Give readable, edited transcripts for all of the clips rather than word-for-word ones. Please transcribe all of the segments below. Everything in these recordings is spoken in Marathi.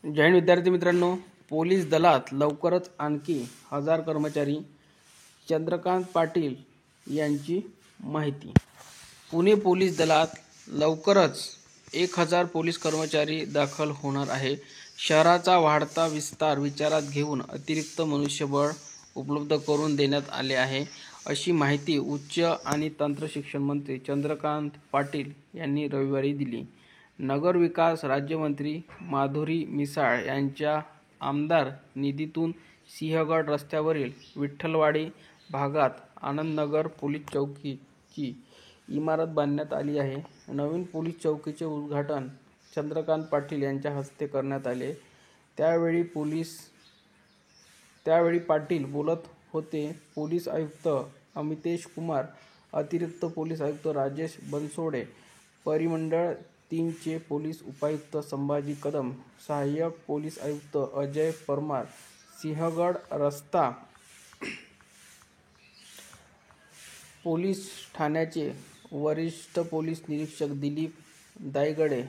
जय हिंद विद्यार्थी मित्रांनो, पोलीस दलात लवकरच आणखी 1000 कर्मचारी, चंद्रकांत पाटील यांची माहिती। पुणे पोलीस दलात लवकरच 1000 पोलीस कर्मचारी दाखल होणार आहे। शहराचा वाढता विस्तार विचारात घेऊन अतिरिक्त मनुष्यबळ उपलब्ध करून देण्यात आले आहे, अशी माहिती उच्च आणि तंत्र शिक्षण मंत्री चंद्रकांत पाटील यांनी रविवारी दिली। नगरविकास राज्यमंत्री माधुरी मिसाळ यांच्या आमदार निधीतून सिंहगड रस्त्यावरील विठ्ठलवाडी भागात आनंदनगर पोलीस चौकीची इमारत बांधण्यात आली आहे। नवीन पोलीस चौकीचे उद्घाटन चंद्रकांत पाटील यांच्या हस्ते करण्यात आले। त्यावेळी पाटील बोलत होते। पोलीस आयुक्त अमितेश कुमार, अतिरिक्त पोलीस आयुक्त राजेश बनसोडे, परिमंडळ 3 चे पोलीस उपायुक्त संभाजी कदम, सहाय्यक पोलीस आयुक्त अजय परमार, सिंहगड रस्ता पोलीस ठाण्याचे वरिष्ठ पोलीस निरीक्षक दिलीप दायगडे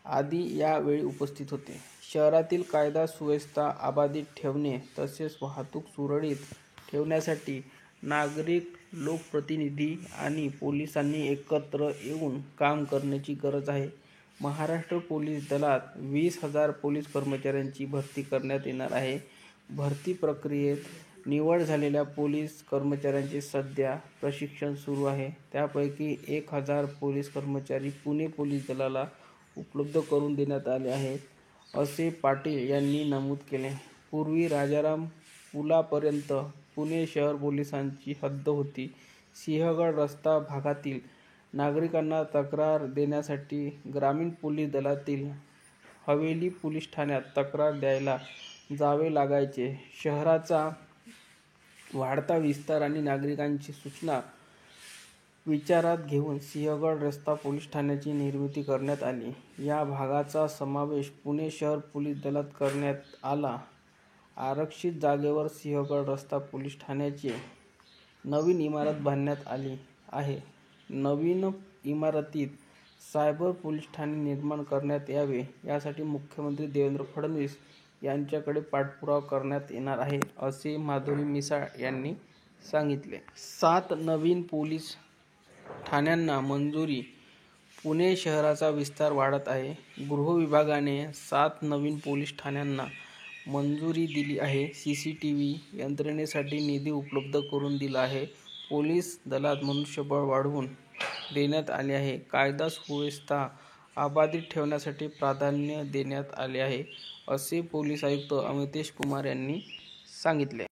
आदी यावेळी उपस्थित होते। शहरातील कायदा सुव्यवस्था अबाधित ठेवणे तसेच वाहतूक सुरळीत ठेवण्यासाठी नागरिक, लोकप्रतिनिधी आणि पोलिसांनी एकत्र येऊन काम करण्याची गरज आहे। महाराष्ट्र पोलीस दलात 20,000 पोलीस कर्मचाऱ्यांची भरती करण्यात येणार आहे। भरती प्रक्रियेत निवड झालेल्या पोलीस कर्मचाऱ्यांचे सध्या प्रशिक्षण सुरू आहे। त्यापैकी 1000 पोलीस कर्मचारी पुणे पोलीस दलाला उपलब्ध करून देण्यात आले आहेत, असे पाटील यांनी नमूद केले। पूर्वी राजाराम पुलापर्यंत पुणे शहर पोलिसांची हद्द होती। सिंहगड रस्ता भागातील नागरिकांना तक्रार देण्यासाठी ग्रामीण पोलीस दलातील हवेली पोलीस ठाण्यात तक्रार द्यायला जावे लागायचे। शहराचा वाढता विस्तार आणि नागरिकांची सूचना विचारात घेऊन सिंहगड रस्ता पोलीस ठाण्याची निर्मिती करण्यात आली। या भागाचा समावेश पुणे शहर पोलीस दलात करण्यात आला। आरक्षित जागेवर सिंहगड रस्ता पोलीस ठाण्याची नवीन इमारत बांधण्यात आली आहे। नवीन इमारतीत सायबर पोलीस ठाणे निर्माण करण्यात यावे, यासाठी मुख्यमंत्री देवेंद्र फडणवीस यांच्याकडे पाठपुरावा करण्यात येणार आहे, असे माधुरी मिसाळ यांनी सांगितले। 7 नवीन पोलीस ठाण्यांना मंजुरी पुणे शहराचा विस्तार वाढत आहे। गृह विभागाने 7 नवीन पोलीस ठाण्यांना मंजुरी दिली आहे। सीसीटीव्ही यंत्रणेसाठी निधी उपलब्ध करून दिला आहे। पोलीस दलात मनुष्यबळ वाढवून देण्यात आले आहे। कायदा सुव्यवस्था अबाधित ठेवण्यासाठी प्राधान्य देण्यात आले आहे, असे पोलीस आयुक्त अमितेश कुमार यांनी सांगितले।